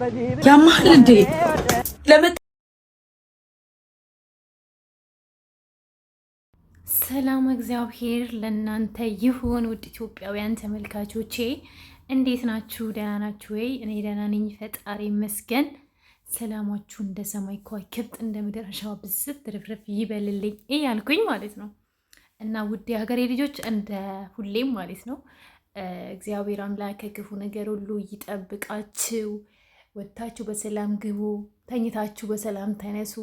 ያማል እንዴ ለምን ሰላም እግዚአብሔር ለእናንተ ይሁን። ውድ ኢትዮጵያውያን ተመልካቾቼ እንዴት ናችሁ? ደህና ናችሁ ወይ? እኔ ደህና ነኝ፣ ፈጣሪ ይመስገን። ሰላማችሁ እንደ ሰማይ ከዋክብት እንደ ምድር አሸዋ ብዝት ትርፍርፍ ይበልልኝ እያልኩኝ ማለት ነው። እና ውድ የሀገሬ ልጆች እንደ ሁሌም ማለት ነው እግዚአብሔር አምላክ ከክፉ ነገር ሁሉ ይጠብቃችሁ። ወጥታችሁ በሰላም ግቡ፣ ተኝታችሁ በሰላም ተነሱ።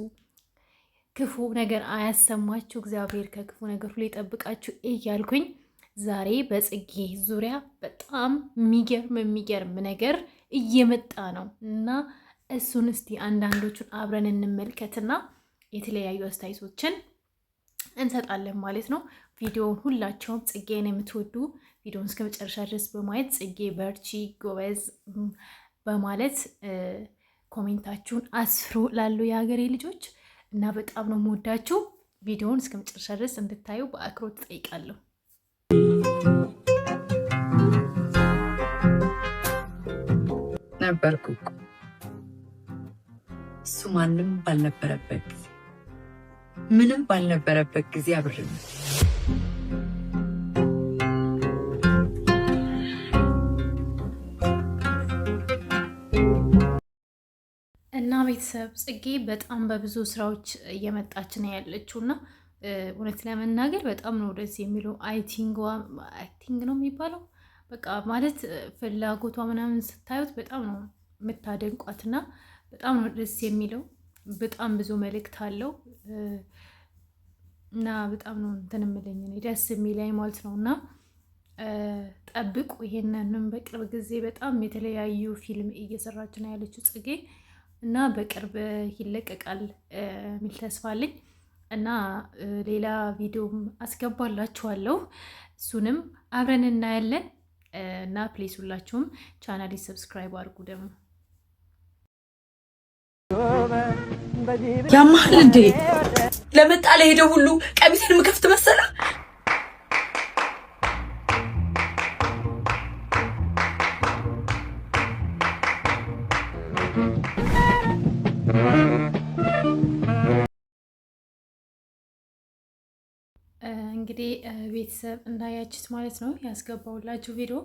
ክፉ ነገር አያሰማችሁ። እግዚአብሔር ከክፉ ነገር ሁሉ ይጠብቃችሁ እያልኩኝ ዛሬ በጽጌ ዙሪያ በጣም የሚገርም ነገር እየመጣ ነው እና እሱን እስቲ አንዳንዶቹን አብረን እንመልከትና የተለያዩ አስተያየቶችን እንሰጣለን ማለት ነው። ቪዲዮውን ሁላቸውም ጽጌን የምትወዱ ቪዲዮውን እስከ መጨረሻ ድረስ በማየት ጽጌ በርቺ፣ ጎበዝ በማለት ኮሜንታችሁን አስፍሩ ላሉ የሀገሬ ልጆች እና በጣም ነው የምወዳችሁ። ቪዲዮውን እስከ መጨረሻ ድረስ እንድታዩ በአክብሮት ጠይቃለሁ። ነበርኩ እሱ ማንም ባልነበረበት ጊዜ ምንም ባልነበረበት ጊዜ አብረን እና ቤተሰብ ጽጌ በጣም በብዙ ስራዎች እየመጣች ነው ያለችው እና እውነት ለመናገር በጣም ነው ደስ የሚለው። አክቲንግ ነው የሚባለው በቃ ማለት ፍላጎቷ ምናምን ስታዩት በጣም ነው የምታደንቋት እና በጣም ነው ደስ የሚለው። በጣም ብዙ መልእክት አለው እና በጣም ነው እንትን የምለኝ ደስ የሚለኝ ማለት ነው። እና ጠብቁ፣ ይሄንንም በቅርብ ጊዜ በጣም የተለያዩ ፊልም እየሰራች ነው ያለችው ጽጌ እና በቅርብ ይለቀቃል የሚል ተስፋ አለኝ እና ሌላ ቪዲዮም አስገባላችኋለሁ። እሱንም አብረን እናያለን እና ፕሌስ ሁላችሁም ቻናሌ ሰብስክራይብ አድርጉ። ደግሞ ያማል እንዴ ለመጣ ለሄደው ሁሉ ቀሚሴን የምከፍት መሰለ። እንግዲህ ቤተሰብ እንዳያችሁት ማለት ነው ያስገባውላችሁ ቪዲዮ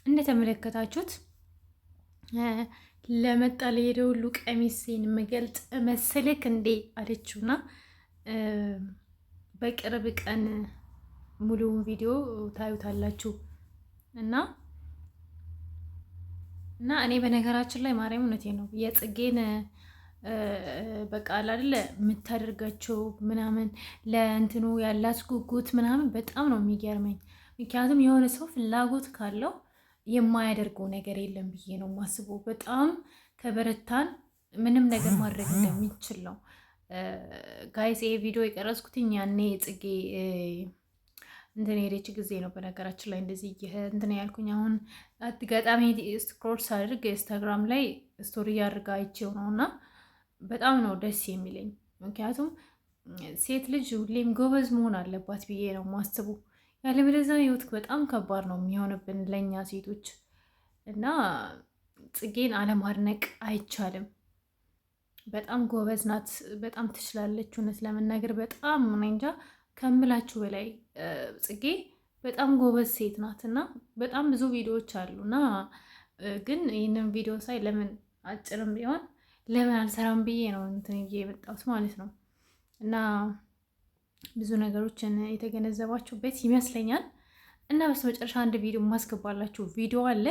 እንደተመለከታችሁት ለመጣ ለሄደው ሁሉ ቀሚሴን የምገልጥ መሰለክ እንዴ አለችውና በቅርብ ቀን ሙሉውን ቪዲዮ ታዩታላችሁ እና እኔ በነገራችን ላይ ማርያም እውነቴ ነው የጽጌን በቃ አይደለ የምታደርጋቸው ምናምን ለእንትኑ ያላት ጉጉት ምናምን በጣም ነው የሚገርመኝ። ምክንያቱም የሆነ ሰው ፍላጎት ካለው የማያደርገው ነገር የለም ብዬ ነው የማስበው። በጣም ከበረታን ምንም ነገር ማድረግ እንደሚችል ነው። ጋይስ ይሄ ቪዲዮ የቀረጽኩትኝ ያኔ ጽጌ እንትን ሄደች ጊዜ ነው። በነገራችን ላይ እንደዚህ እንትን ያልኩኝ አሁን አጋጣሚ ስክሮል ሳድርግ ኢንስታግራም ላይ ስቶሪ ያድርጋ አይቼው ነው እና በጣም ነው ደስ የሚለኝ። ምክንያቱም ሴት ልጅ ሁሌም ጎበዝ መሆን አለባት ብዬ ነው ማስቡ። ያለበለዚያ ህይወት በጣም ከባድ ነው የሚሆንብን ለእኛ ሴቶች እና ጽጌን አለማድነቅ አይቻልም። በጣም ጎበዝ ናት፣ በጣም ትችላለች። እውነት ለመናገር በጣም እንጃ ከምላችሁ በላይ ጽጌ በጣም ጎበዝ ሴት ናት እና በጣም ብዙ ቪዲዮዎች አሉ እና ግን ይህንን ቪዲዮ ሳይ ለምን አጭርም ቢሆን ለምን አልሰራም ብዬ ነው እንትን የመጣሁት ማለት ነው። እና ብዙ ነገሮችን የተገነዘባችሁበት ይመስለኛል። እና በስተመጨረሻ አንድ ቪዲዮ የማስገባላችሁ ቪዲዮ አለ።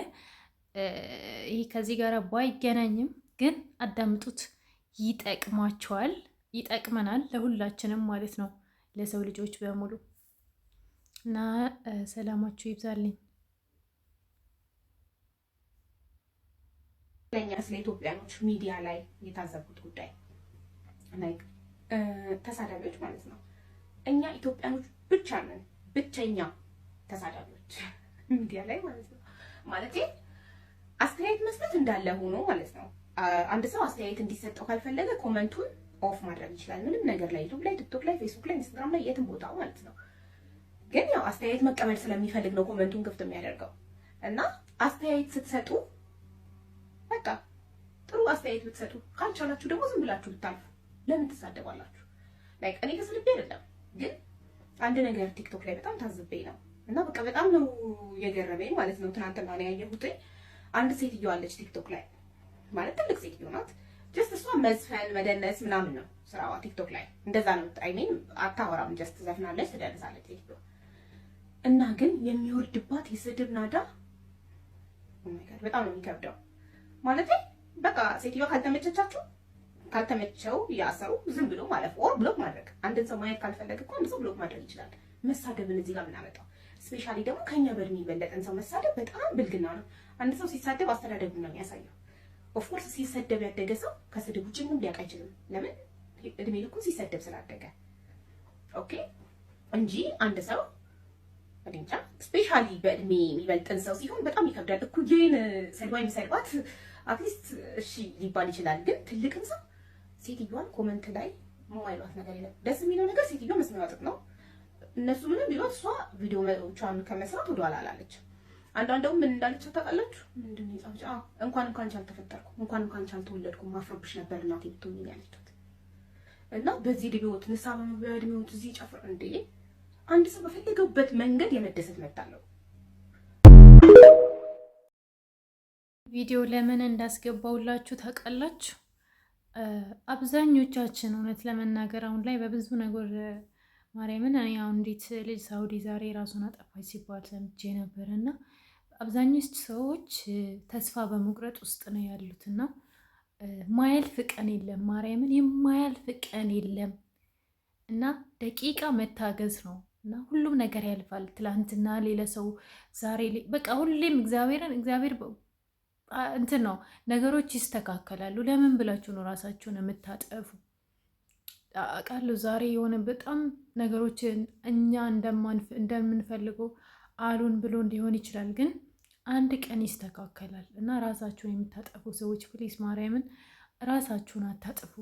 ይህ ከዚህ ጋር ባይገናኝም ግን አዳምጡት፣ ይጠቅማችኋል፣ ይጠቅመናል ለሁላችንም ማለት ነው፣ ለሰው ልጆች በሙሉ እና ሰላማችሁ ይብዛልኝ። ለኛ ስለ ኢትዮጵያኖች ሚዲያ ላይ የታዘቡት ጉዳይ ተሳዳቢዎች ማለት ነው። እኛ ኢትዮጵያኖች ብቻ ነን ብቸኛ ተሳዳቢዎች ሚዲያ ላይ ማለት ነው። ማለት አስተያየት መስጠት እንዳለ ሆኖ ማለት ነው። አንድ ሰው አስተያየት እንዲሰጠው ካልፈለገ ኮመንቱን ኦፍ ማድረግ ይችላል። ምንም ነገር ላይ ዩቲዩብ ላይ፣ ቲክቶክ ላይ፣ ፌስቡክ ላይ፣ ኢንስታግራም ላይ የትም ቦታ ማለት ነው። ግን ያው አስተያየት መቀበል ስለሚፈልግ ነው ኮመንቱን ክፍት የሚያደርገው እና አስተያየት ስትሰጡ በቃ ጥሩ አስተያየት ብትሰጡ፣ ካልቻላችሁ ደግሞ ዝም ብላችሁ ብታልፉ። ለምን ትሳደባላችሁ? ላይክ እኔ ተሰልቤ አይደለም፣ ግን አንድ ነገር ቲክቶክ ላይ በጣም ታዝቤ ነው እና በቃ በጣም ነው የገረመኝ ማለት ነው። ትናንትና ነው ያየሁት። አንድ ሴትዮ አለች ቲክቶክ ላይ ማለት ትልቅ ሴትዮ ናት። ጀስት እሷ መዝፈን መደነስ ምናምን ነው ስራዋ ቲክቶክ ላይ እንደዛ ነው። አይ ሚን አታወራም፣ ጀስት ዘፍናለች፣ ትደንሳለች ሴትዮ እና ግን የሚወርድባት የስድብ ናዳ በጣም ነው የሚከብደው። ማለት በቃ ሴትዮዋ ካልተመቸው ያሰሩ ዝም ብሎ ማለፍ ኦር ብሎክ ማድረግ። አንድን ሰው ማየት ካልፈለገ እኮ አንድ ሰው ብሎክ ማድረግ ይችላል። መሳደብን እዚህ ጋር ምናመጣው ስፔሻሊ ደግሞ ከኛ በእድሜ የበለጠን ሰው መሳደብ በጣም ብልግና ነው። አንድ ሰው ሲሳደብ አስተዳደጉን ነው የሚያሳየው። ኦፍኮርስ ሲሰደብ ያደገ ሰው ከስድብ ውጭ ምንም ሊያውቅ አይችልም። ለምን? እድሜ ልኩን ሲሰደብ ስላደገ ኦኬ፣ እንጂ አንድ ሰው እንጃ ስፔሻሊ በእድሜ የሚበልጥን ሰው ሲሆን በጣም ይከብዳል። እኩዬን ሰድባ የሚሰድባት አትሊስት እሺ ሊባል ይችላል። ግን ትልቅን ሰው ሴትዮዋን ኮመንት ላይ የማይሏት ነገር የለም። ደስ የሚለው ነገር ሴትዮዋ መስሚያዋ ጥጥ ነው። እነሱ ምንም ቢሏት እሷ ቪዲዮዎቿን ከመስራት ወደኋላ አላለች። አንዳንዴው ምን እንዳለች ታውቃላችሁ? ምንድን ነው የጻፈች? እንኳን አንቺ አልተፈጠርኩም፣ እንኳን አንቺ አልተወለድኩም ማፍረብሽ ነበር እናቴ ብትሆኚ ያለችት እና በዚህ እድሜዎት ንሳ በመብያ እድሜዎት እዚህ ጨፍር እንዴ! አንድ ሰው በፈለገበት መንገድ የመደሰት መብት አለው። ቪዲዮ ለምን እንዳስገባውላችሁ ታውቃላችሁ? አብዛኞቻችን እውነት ለመናገር አሁን ላይ በብዙ ነገር ማርያምን እኔ አሁን እንዴት ልጅ ሳውዲ ዛሬ ራሱን አጠፋች ሲባል ሰምቼ ነበር እና አብዛኞቹ ሰዎች ተስፋ በመቁረጥ ውስጥ ነው ያሉት እና ማያልፍ ቀን የለም፣ ማርያምን የማያልፍ ቀን የለም እና ደቂቃ መታገዝ ነው እና ሁሉም ነገር ያልፋል። ትላንትና ሌላ ሰው ዛሬ በቃ ሁሌም እግዚአብሔር እንትን ነው፣ ነገሮች ይስተካከላሉ። ለምን ብላችሁ ነው ራሳችሁን የምታጠፉ? አውቃለሁ ዛሬ የሆነ በጣም ነገሮች እኛ እንደምንፈልገው አሉን ብሎ ሊሆን ይችላል፣ ግን አንድ ቀን ይስተካከላል እና ራሳችሁን የምታጠፉ ሰዎች ፕሊስ ማርያምን ራሳችሁን አታጥፉ።